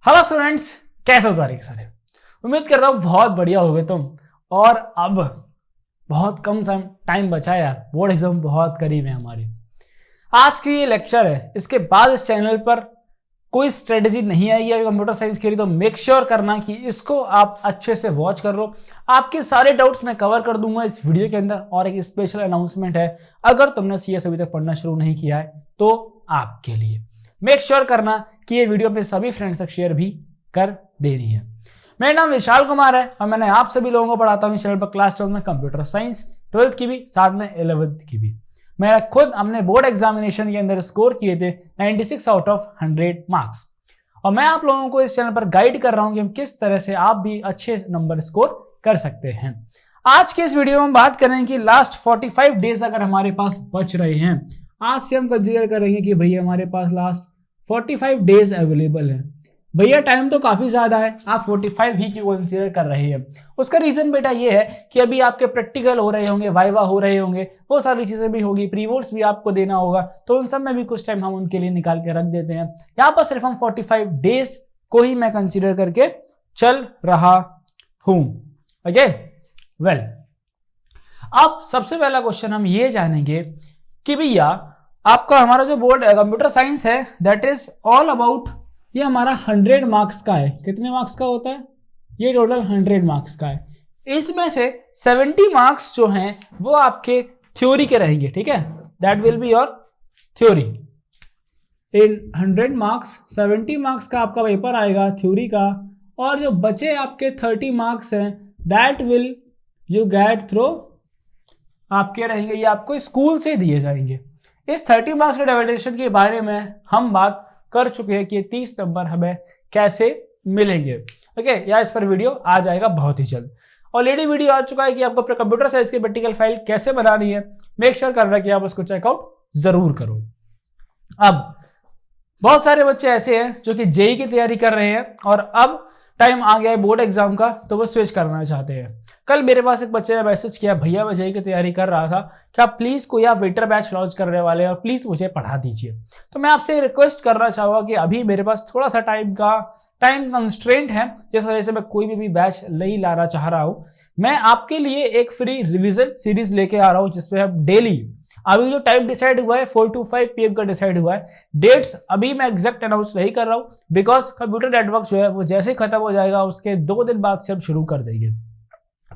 Hello students, कैसे हो सारे के सारे। उम्मीद करता हूँ बहुत बढ़िया हो गए तुम। और अब बहुत कम टाइम बचा है यार, बोर्ड एग्जाम बहुत करीब है हमारी। आज की ये लेक्चर है, इसके बाद इस चैनल पर कोई स्ट्रेटेजी नहीं आएगी अगर कंप्यूटर साइंस के लिए, तो मेक श्योर करना कि इसको आप अच्छे से वॉच कर लो। आपके सारे डाउट्स मैं कवर कर दूंगा इस वीडियो के अंदर। और एक स्पेशल अनाउंसमेंट है, अगर तुमने सीएस अभी तक पढ़ना शुरू नहीं किया है तो आपके लिए मेक श्योर करना कि ये वीडियो अपने सभी फ्रेंड्स तक शेयर भी कर देनी है। मेरा नाम विशाल कुमार है और मैंने आप सभी लोगों को पढ़ाता हूँ इस चैनल पर क्लास 12 में कंप्यूटर साइंस, 12th की भी, साथ में 11th की भी। मैं खुद हमने बोर्ड एग्जामिनेशन के अंदर स्कोर किए थे 96 आउट ऑफ 100 मार्क्स। और मैं आप लोगों को इस चैनल पर गाइड कर रहा हूं कि हम किस तरह से आप भी अच्छे नंबर स्कोर कर सकते हैं। आज के इस वीडियो में हम बात करेंगे कि लास्ट 45 डेज अगर हमारे पास बच रहे हैं, आज से हम कंसीडर करेंगे कि भैया हमारे पास लास्ट 45 डेज अवेलेबल है। भैया टाइम तो काफी ज्यादा है, आप 45 ही क्यों कंसीडर कर रहे हैं? उसका रीजन बेटा ये है कि अभी आपके प्रैक्टिकल हो रहे होंगे, वाइवा हो रहे होंगे, वो सारी चीजें भी होगी, प्रीवोर्स भी आपको देना होगा, तो उन सब में भी कुछ टाइम हम उनके लिए निकाल के रख देते हैं। यहाँ पर सिर्फ हम 45 डेज को ही मैं कंसीडर करके चल रहा हूं। ओके वेल, अब सबसे पहला क्वेश्चन हम ये जानेंगे कि भैया आपका हमारा जो बोर्ड कंप्यूटर साइंस है दैट इज ऑल अबाउट, ये हमारा 100 मार्क्स का है। कितने मार्क्स का होता है? ये टोटल 100 मार्क्स का है। इसमें से 70 मार्क्स जो हैं वो आपके थ्योरी के रहेंगे, ठीक है? That will be your theory. In 100 marks 70 marks का आपका पेपर आएगा थ्योरी का, और जो बचे आपके 30 मार्क्स हैं that will you get through आपके रहेंगे, ये आपको स्कूल से दिए जाएंगे। इस 30 मार्क्स के डिवाइडेशन के बारे में हम बात कर चुके हैं कि 30 नंबर हमें कैसे मिलेंगे। ओके, या इस पर वीडियो आ जाएगा बहुत ही जल्द। ऑलरेडी वीडियो आ चुका है कि आपको कंप्यूटर साइंस की प्रैक्टिकल फाइल कैसे बनानी है। मेक श्योर करना कि आप उसको चेकआउट जरूर करो। अब बहुत सारे बच्चे ऐसे हैं जो कि जेई की तैयारी कर रहे हैं और अब टाइम आ गया है बोर्ड एग्जाम का, तो वो स्विच करना चाहते हैं। कल मेरे पास एक बच्चे ने मैसेज किया, भैया मैं जेई की तैयारी कर रहा था, क्या प्लीज कोई आप वेटर बैच लॉन्च करने वाले हैं और प्लीज मुझे पढ़ा दीजिए। तो मैं आपसे रिक्वेस्ट करना चाहूंगा कि अभी मेरे पास थोड़ा सा टाइम कंस्ट्रेंट है, जिस वजह से मैं कोई भी बैच नहीं लाना चाह रहा हूं। मैं आपके लिए एक फ्री रिविजन सीरीज लेके आ रहा हूं जिसमें हम डेली, अभी जो टाइम डिसाइड हुआ है 4 to 5 PM का डिसाइड हुआ है, डेट्स अभी मैं एग्जैक्ट अनाउंस नहीं कर रहा हूं बिकॉज कंप्यूटर नेटवर्क जो है वो जैसे खत्म हो जाएगा उसके 2 दिन बाद से हम शुरू कर देंगे।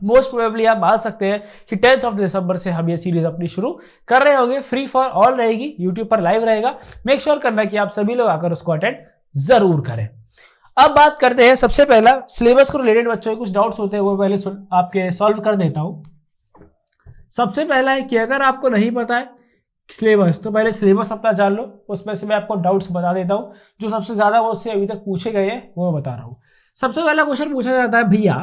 मोस्ट प्रोबेबली आप मान सकते हैं कि 10th दिसंबर से हम ये सीरीज अपनी शुरू कर रहे होंगे। फ्री फॉर ऑल रहेगी, यूट्यूब पर लाइव रहेगा। मेक श्योर करना कि आप सभी लोग आकर उसको अटेंड जरूर करें। अब बात करते हैं, सबसे पहला सिलेबस को रिलेटेड बच्चों के कुछ डाउट्स होते हैं वो पहले आपके सॉल्व कर देता हूं। सबसे पहला है कि अगर आपको नहीं पता है सिलेबस तो पहले सिलेबस अपना जान लो, उसमें से मैं आपको डाउट्स बता देता हूं जो सबसे ज्यादा वो उससे अभी तक पूछे गए हैं वो मैं बता रहा हूं। सबसे पहला क्वेश्चन पूछा जाता है, भैया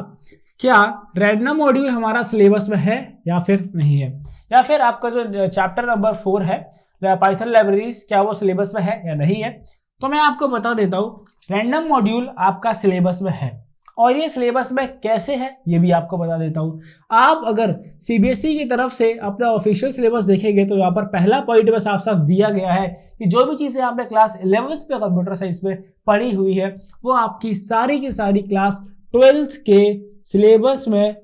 क्या रैंडम मॉड्यूल हमारा सिलेबस में है या फिर नहीं है, या फिर आपका जो चैप्टर नंबर 4 है पाइथन लाइब्रेरीज, क्या वो सिलेबस में है या नहीं है। तो मैं आपको बता देता हूं रैंडम मॉड्यूल आपका सिलेबस में है, और ये सिलेबस में कैसे है ये भी आपको बता देता हूं। आप अगर सीबीएसई की तरफ से अपना ऑफिशियल सिलेबस देखेंगे तो यहाँ पर पहला पॉइंट में साफ साफ दिया गया है कि जो भी चीजें आपने क्लास 11th में कंप्यूटर साइंस में पढ़ी हुई है वो आपकी सारी की सारी क्लास 12th के सिलेबस में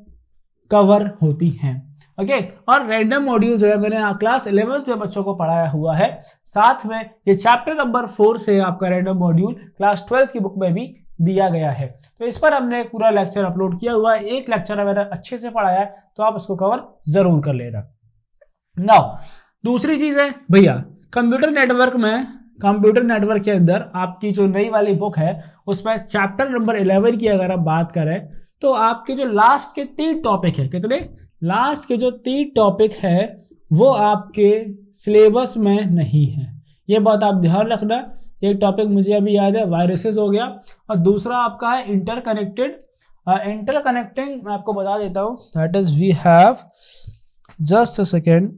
कवर होती हैं। ओके, और रैंडम मॉड्यूल जो है मैंने क्लास 11th में बच्चों को पढ़ाया हुआ है, साथ में ये चैप्टर नंबर 4 से आपका रैंडम मॉड्यूल क्लास 12th की बुक में भी दिया गया है। तो इस पर हमने पूरा लेक्चर अपलोड किया हुआ है, एक लेक्चर मैंने अच्छे से पढ़ाया है, तो आप उसको कवर जरूर कर लेना। नाउ दूसरी चीज है भैया, कंप्यूटर नेटवर्क के अंदर आपकी जो नई वाली बुक है उसमें चैप्टर नंबर 11 की अगर आप बात करें तो आपके जो लास्ट के 3 टॉपिक है, कितने लास्ट के जो 3 टॉपिक है वो आपके सिलेबस में नहीं है। ये बात आप ध्यान रखना। एक टॉपिक मुझे अभी याद है, वायरसेस हो गया, और दूसरा आपका है इंटरकनेक्टिंग। मैं आपको बता देता हूं, that is we have just a second,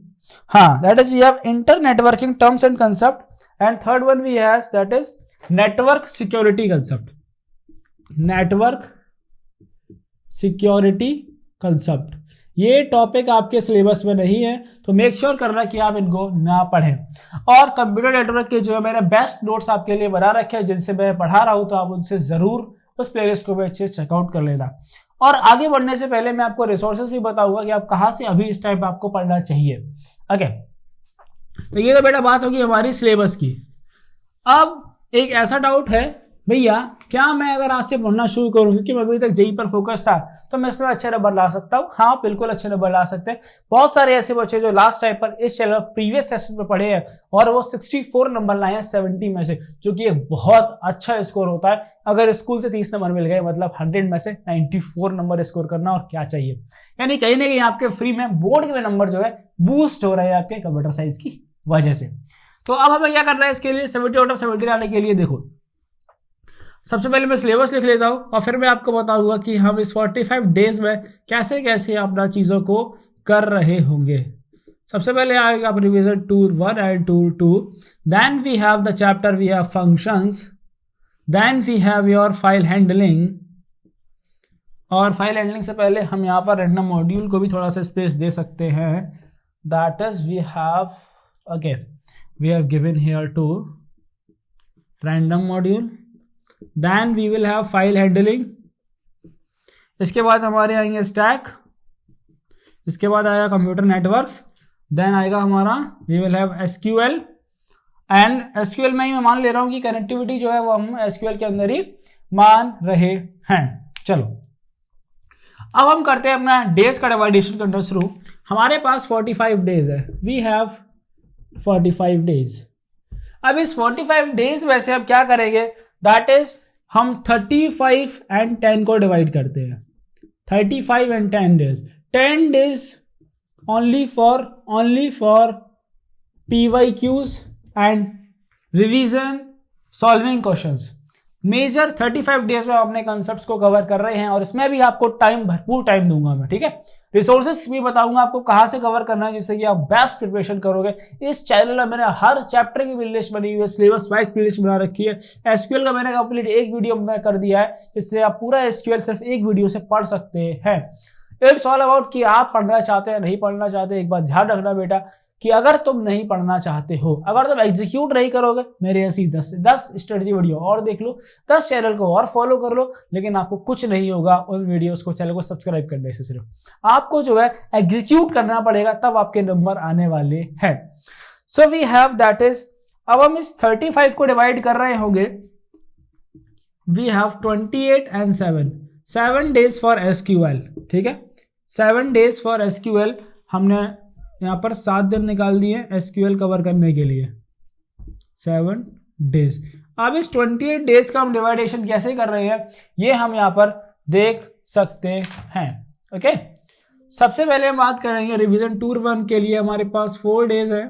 हाँ that is we have inter networking terms and concept, and third one we have that is network security concept. ये टॉपिक आपके सिलेबस में नहीं है, तो मेक श्योर करना कि आप इनको ना पढ़ें। और कंप्यूटर नेटवर्क के जो है मैंने बेस्ट नोट्स आपके लिए बना रखे हैं जिनसे मैं पढ़ा रहा हूं, तो आप उनसे जरूर उस प्लेलिस्ट को भी अच्छे से चेकआउट कर लेना। और आगे बढ़ने से पहले मैं आपको रिसोर्सेज भी बताऊंगा कि आप कहां से अभी इस टाइम आपको पढ़ना चाहिए। ओके, तो ये तो बेटा बात होगी हमारी सिलेबस की। अब एक ऐसा डाउट है भैया, क्या मैं अगर आज से पढ़ना शुरू करूं, क्योंकि मैं अभी तक जेईई पर फोकस था, तो मैं इसमें अच्छे नंबर ला सकता हूं? हाँ, बिल्कुल अच्छे नंबर ला सकते हैं। बहुत सारे ऐसे बच्चे जो लास्ट टाइम पर इस चैनल प्रीवियस सेशन में पढ़े हैं और वो 64 नंबर लाए हैं 70 में से, जो कि एक बहुत अच्छा स्कोर होता है। अगर स्कूल से 30 नंबर मिल गए मतलब 100 में से 94 नंबर स्कोर करना, और क्या चाहिए। यानी कहीं ना कहीं आपके फ्री में बोर्ड के नंबर जो है बूस्ट हो रहे हैं आपके कंप्यूटर साइंस की वजह से। तो अब हमें क्या करना है इसके लिए 70 आउट ऑफ 70 लाने के लिए? देखो, सबसे पहले मैं सिलेबस लिख लेता हूं और फिर मैं आपको बताऊंगा कि हम इस 45 डेज में कैसे कैसे अपना चीजों को कर रहे होंगे। सबसे पहले आएगा आप revision tour 1 and tour 2, then we have the chapter, we have functions, then we have your file handling. और फाइल हैंडलिंग से पहले हम यहाँ पर रैंडम मॉड्यूल को भी थोड़ा सा स्पेस दे सकते हैं। That is we have, okay, we have given here two random module, then we will have file handling. इसके बाद हमारे आएंगे स्टैक, इसके बाद आएगा कंप्यूटर नेटवर्क्स, देन आएगा हमारा we will have SQL. And SQL में ही मैं मान ले रहा हूं कि कनेक्टिविटी जो है वो हम एसक्यूएल के अंदर ही मान रहे हैं। चलो, अब हम करते हैं अपना डेज का डिवाइडेशन करना शुरू। हमारे पास 45 डेज है, वी हैव 45 डेज। अब इस 45 डेज में से अब क्या करेंगे, दैट इज हम 35 एंड 10 को डिवाइड करते हैं। 35 and 10 days, 10 days only for PYQs and revision solving questions. Major 35 days में अपने कॉन्सेप्ट्स को कवर कर रहे हैं और इसमें भी आपको टाइम, भरपूर टाइम दूंगा मैं, ठीक है। रिसोर्सेस भी बताऊंगा आपको कहां से कवर करना है, जिससे कि आप बेस्ट प्रिपरेशन करोगे। इस चैनल में मैंने हर चैप्टर की प्लेलिस्ट बनी हुई है, सिलेबस वाइज प्लेलिस्ट बना रखी है। एसक्यूएल का मैंने कंप्लीट एक वीडियो में कर दिया है, जिससे आप पूरा एसक्यूएल सिर्फ एक वीडियो से पढ़ सकते हैं। इट्स ऑल अबाउट कि आप पढ़ना चाहते हैं नहीं पढ़ना चाहते। एक बात ध्यान रखना बेटा कि अगर तुम नहीं पढ़ना चाहते हो, अगर तुम एग्जीक्यूट नहीं करोगे, मेरे ऐसी 10 से 10 स्ट्रेटजी वीडियो और देख लो, 10 चैनल को और फॉलो कर लो, लेकिन आपको कुछ नहीं होगा उन वीडियोस को, चैनल को सब्सक्राइब करने से। सिर्फ आपको जो है एग्जीक्यूट करना पड़ेगा, तब आपके नंबर आने वाले हैं। So we have that is, अब हम इस 35 को डिवाइड कर रहे होंगे, we have 28 and 7 days for SQL, ठीक है। 7 डेज फॉर एसक्यूएल, हमने यहां पर 7 दिन निकाल दिए एसक्यूएल कवर करने के लिए, 7 डेज। अब इस 28 डेज का हम डिवाइडेशन कैसे कर रहे हैं, ये हम यहां पर देख सकते हैं। ओके, सबसे पहले हम बात करेंगे रिवीजन टूर 1 के लिए हमारे पास 4 डेज है,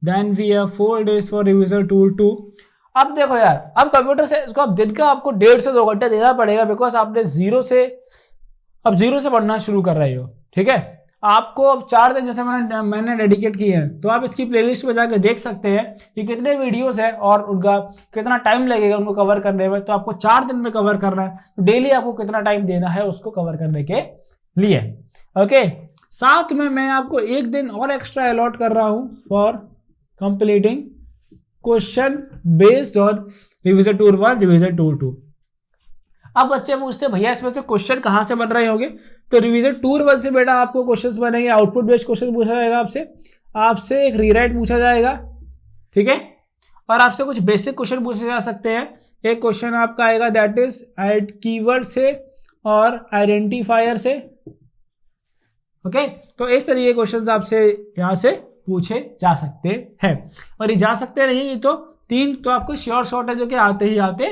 then we have 4 days for revision tour 2। अब देखो यार, अब कंप्यूटर से इसको अब दिन का आपको 1.5 से 2 घंटे देना पड़ेगा, बिकॉज आपने जीरो से पढ़ना शुरू कर रहे हो, ठीक है। आपको अब 4 दिन जैसे मैंने डेडिकेट किए हैं, तो आप इसकी प्लेलिस्ट में जाकर देख सकते हैं कि कितने वीडियोस है और उनका कितना टाइम लगेगा उनको कवर करने में। तो आपको 4 दिन में कवर करना है, तो डेली आपको कितना टाइम देना है उसको कवर करने के लिए। ओके, साथ में मैं आपको 1 दिन और एक्स्ट्रा अलॉट कर रहा हूं for completing question based on revision tour 1, revision tour 2। अब बच्चे पूछते भैया इसमें से क्वेश्चन कहां से बन रहे होंगे, तो रिवीजन टूर 1 से बेटा आपको क्वेश्चंस बनेंगे, आउटपुट बेस्ड क्वेश्चन पूछा जाएगा आपसे एक रीराइट पूछा जाएगा, ठीक है। और आपसे कुछ बेसिक क्वेश्चन पूछे जा सकते हैं। एक क्वेश्चन आपका आएगा दैट इज ऐड कीवर्ड से और आइडेंटिफायर से। ओके, तो इस तरीके के क्वेश्चन आपसे यहां से पूछे जा सकते हैं, और ये जा सकते नहीं, ये तो 3 तो आपको श्योर शॉर्ट है जो कि आते ही आते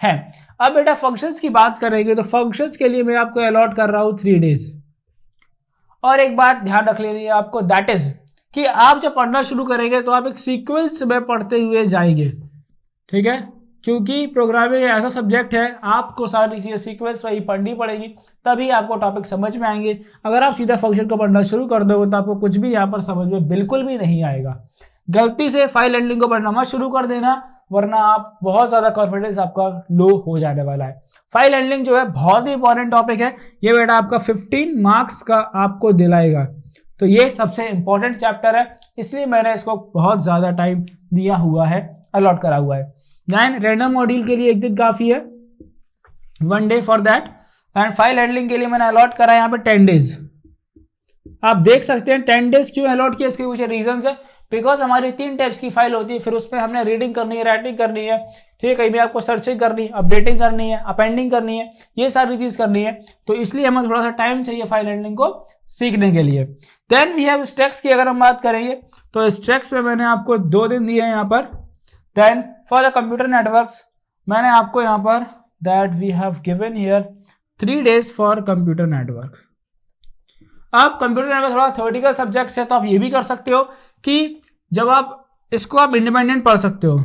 हैं। अब बेटा फंक्शंस की बात करेंगे, तो फंक्शंस के लिए मैं आपको अलॉट कर रहा हूं 3 डेज। और एक बात ध्यान रख लेनी है आपको, दैट इज कि आप जब पढ़ना शुरू करेंगे तो आप एक सीक्वेंस में पढ़ते हुए जाएंगे, ठीक है। क्योंकि प्रोग्रामिंग ऐसा सब्जेक्ट है, आपको सारी चीजें सीक्वेंस वही पढ़नी पड़ेगी, तभी आपको टॉपिक समझ में आएंगे। अगर आप सीधा फंक्शन को पढ़ना शुरू कर दोगे तो आपको कुछ भी यहाँ पर समझ में बिल्कुल भी नहीं आएगा। गलती से फाइल हैंडलिंग को पढ़ना मत शुरू कर देना, वरना आप बहुत ज्यादा कॉन्फिडेंस आपका लो हो जाने वाला है। फाइल हैंडलिंग जो है बहुत ही इंपॉर्टेंट टॉपिक है, ये बेटा आपका 15 मार्क्स का आपको दिलाएगा, तो ये सबसे इंपॉर्टेंट चैप्टर है, इसलिए मैंने इसको बहुत ज्यादा टाइम दिया हुआ है, अलॉट करा हुआ है। देन रैंडम मॉड्यूल के लिए एक दिन काफी है, 1 day for that. And file handling के लिए मैंने अलॉट करा है यहाँ पे 10 डेज। आप देख सकते हैं 10 डेज क्यों अलॉट किया, इसके कुछ रीजन है। बिकॉज हमारी 3 टाइप्स की फाइल होती है, फिर उसमें हमने रीडिंग करनी है, राइटिंग करनी है, ठीक है, कहीं भी आपको सर्चिंग करनी है, अपडेटिंग करनी है, अपेंडिंग करनी है, ये सारी चीज करनी है, तो इसलिए हमें थोड़ा सा टाइम चाहिए फाइल हैंडलिंग को सीखने के लिए। देन वी हैव स्ट्रक्स की अगर हम बात करेंगे तो स्ट्रक्स में मैंने आपको 2 दिन दिए हैं यहाँ पर। Then for the computer networks मैंने आपको यहाँ पर that we have given here 3 days for computer network. आप कंप्यूटर नेटवर्क थोड़ा थ्योरेटिकल सब्जेक्ट है, तो आप ये भी कर सकते हो कि जब आप इसको आप इंडिपेंडेंट पढ़ सकते हो,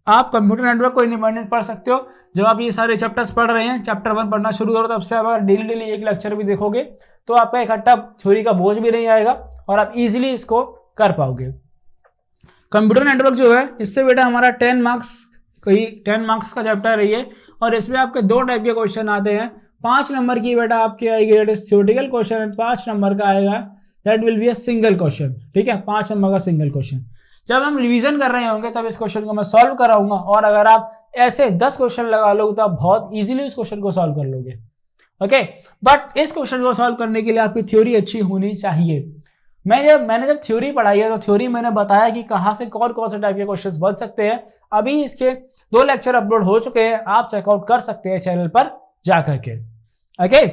आप कंप्यूटर नेटवर्क को इंडिपेंडेंट पढ़ सकते हो। जब आप ये सारे चैप्टर्स पढ़ रहे हैं, चैप्टर 1 पढ़ना शुरू करो, तब से आप डेली एक लेक्चर भी देखोगे तो आपका इकट्ठा थ्योरी का बोझ भी नहीं आएगा और आप इजीली इसको कर पाओगे। कंप्यूटर नेटवर्क जो है इससे बेटा हमारा 10 मार्क्स का चैप्टर है ये, और इसमें आपके 2 टाइप के क्वेश्चन आते हैं। 5 नंबर की बेटा आपकी आएगी that is theoretical question, and 5 number का आएगा that will be a single question, ठीक है, 5 नंबर का सिंगल क्वेश्चन। जब हम रिवीजन कर रहे होंगे तब इस क्वेश्चन को मैं सॉल्व कराऊंगा, और अगर आप ऐसे 10 क्वेश्चन लगा लोगे तो आप बहुत इजीली इस क्वेश्चन को सॉल्व कर लोगे। ओके, बट इस क्वेश्चन को सॉल्व करने के लिए आपकी थ्योरी अच्छी होनी चाहिए। मैंने जब थ्योरी पढ़ाई है तो थ्योरी मैंने बताया कि कहां से कौन कौन से टाइप के क्वेश्चंस बन सकते हैं। अभी इसके 2 लेक्चर अपलोड हो चुके हैं, आप चेकआउट कर सकते हैं चैनल पर जाकर के। ओके,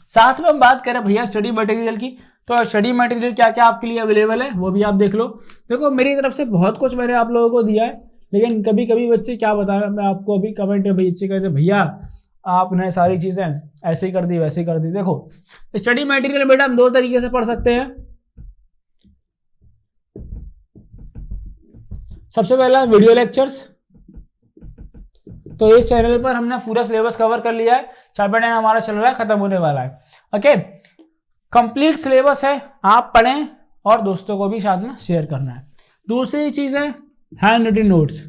साथ में हम बात करें भैया स्टडी मटेरियल की, तो स्टडी मटेरियल क्या क्या आपके लिए अवेलेबल है वो भी आप देख लो। देखो मेरी तरफ से बहुत कुछ मैंने आप लोगों को दिया है, लेकिन कभी कभी बच्चे क्या बताया, मैं आपको अभी कमेंट में बच्चे कहते भैया आपने सारी चीजें ऐसे ही कर दी वैसे ही कर दी। देखो स्टडी मटेरियल बेटा हम 2 तरीके से पढ़ सकते हैं। सबसे पहला वीडियो लेक्चर्स, तो इस चैनल पर हमने पूरा सिलेबस कवर कर लिया है, चैप्टर 9 हमारा चल रहा है, खत्म होने वाला है। ओके, कंप्लीट सिलेबस है, आप पढ़ें और दोस्तों को भी साथ में शेयर करना है। दूसरी चीज है हैंड रिटन नोट्स।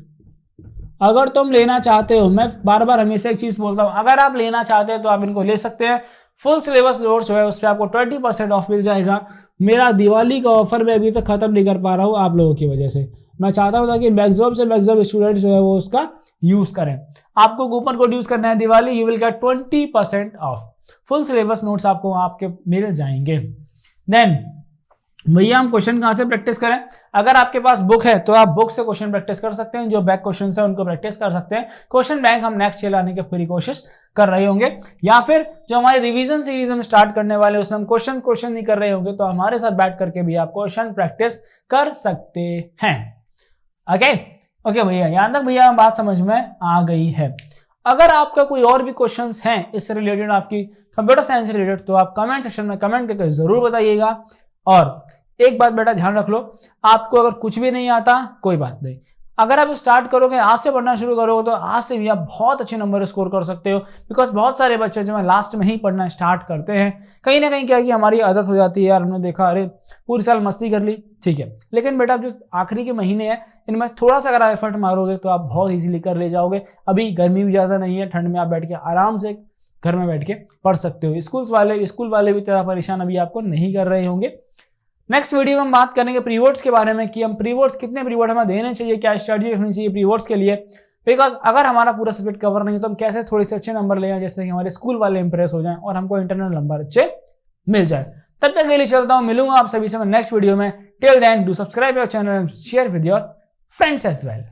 अगर तुम लेना चाहते हो, मैं बार बार हमेशा एक चीज बोलता हूं, अगर आप लेना चाहते हैं तो आप इनको ले सकते हैं। फुल सिलेबस नोट्स जो है उस पर आपको 20% ऑफ मिल जाएगा। मेरा दिवाली का ऑफर मैं अभी तक खत्म नहीं कर पा रहा हूं आप लोगों की वजह से। मैं चाहता हूं ताकि मैक्सिमम से मैक्सिमम स्टूडेंट जो है वो उसका यूज करें। आपको कूपन कोड यूज करना है Diwali, you will get 20% of. Full syllabus notes आपको आपके मिल जाएंगे। देन भैया हम क्वेश्चन कहां से प्रैक्टिस करें? अगर आपके पास बुक है तो आप बुक से क्वेश्चन प्रैक्टिस कर सकते हैं, जो बैक क्वेश्चन है उनको प्रैक्टिस कर सकते हैं। क्वेश्चन बैंक हम नेक्स्ट ईयर लाने की पूरी कोशिश कर रहे होंगे, या फिर जो हमारी रिवीजन सीरीज हम स्टार्ट करने वाले उसमें हम क्वेश्चन नहीं कर रहे होंगे, तो हमारे साथ बैठ करके भी आप क्वेश्चन प्रैक्टिस कर सकते हैं। ओके भैया, यहां तक भैया बात समझ में आ गई है। अगर आपका कोई और भी क्वेश्चंस हैं इससे रिलेटेड, आपकी कंप्यूटर साइंस से रिलेटेड, तो आप कमेंट सेक्शन में कमेंट करके जरूर बताइएगा। और एक बात बेटा ध्यान रख लो, आपको अगर कुछ भी नहीं आता कोई बात नहीं, अगर आप स्टार्ट करोगे, आज से पढ़ना शुरू करोगे, तो आज से भी आप बहुत अच्छे नंबर स्कोर कर सकते हो। बिकॉज बहुत सारे बच्चे जो है लास्ट में ही पढ़ना स्टार्ट करते हैं। कहीं ना कहीं क्या है कि हमारी आदत हो जाती है, यार हमने देखा अरे पूरी साल मस्ती कर ली, ठीक है, लेकिन बेटा जो आखिरी के महीने हैं इनमें थोड़ा सा अगर एफर्ट मारोगे तो आप बहुत इजीली कर ले जाओगे। अभी गर्मी भी ज्यादा नहीं है, ठंड में आप बैठ के आराम से घर में बैठ के पढ़ सकते हो। स्कूल वाले भी तरह परेशान अभी आपको नहीं कर रहे होंगे। नेक्स्ट वीडियो में हम बात करेंगे प्रीवोर्ड्स के बारे में, कि हम प्रीवोर्ड्स कितने प्रीवोर्ड हमें देने चाहिए, क्या स्ट्रेटजी रखनी चाहिए प्रीवोर्ड्स के लिए। बिकॉज अगर हमारा पूरा सब्जेक्ट कवर नहीं है तो हम कैसे थोड़े से अच्छे नंबर ले आए, जैसे कि हमारे स्कूल वाले इंप्रेस हो जाएं और हमको इंटरनल नंबर अच्छे मिल जाए। तब तक के लिए चलता हूं, मिलूंगा आप सभी से नेक्स्ट वीडियो में। Till then do subscribe your channel and share with your friends as well.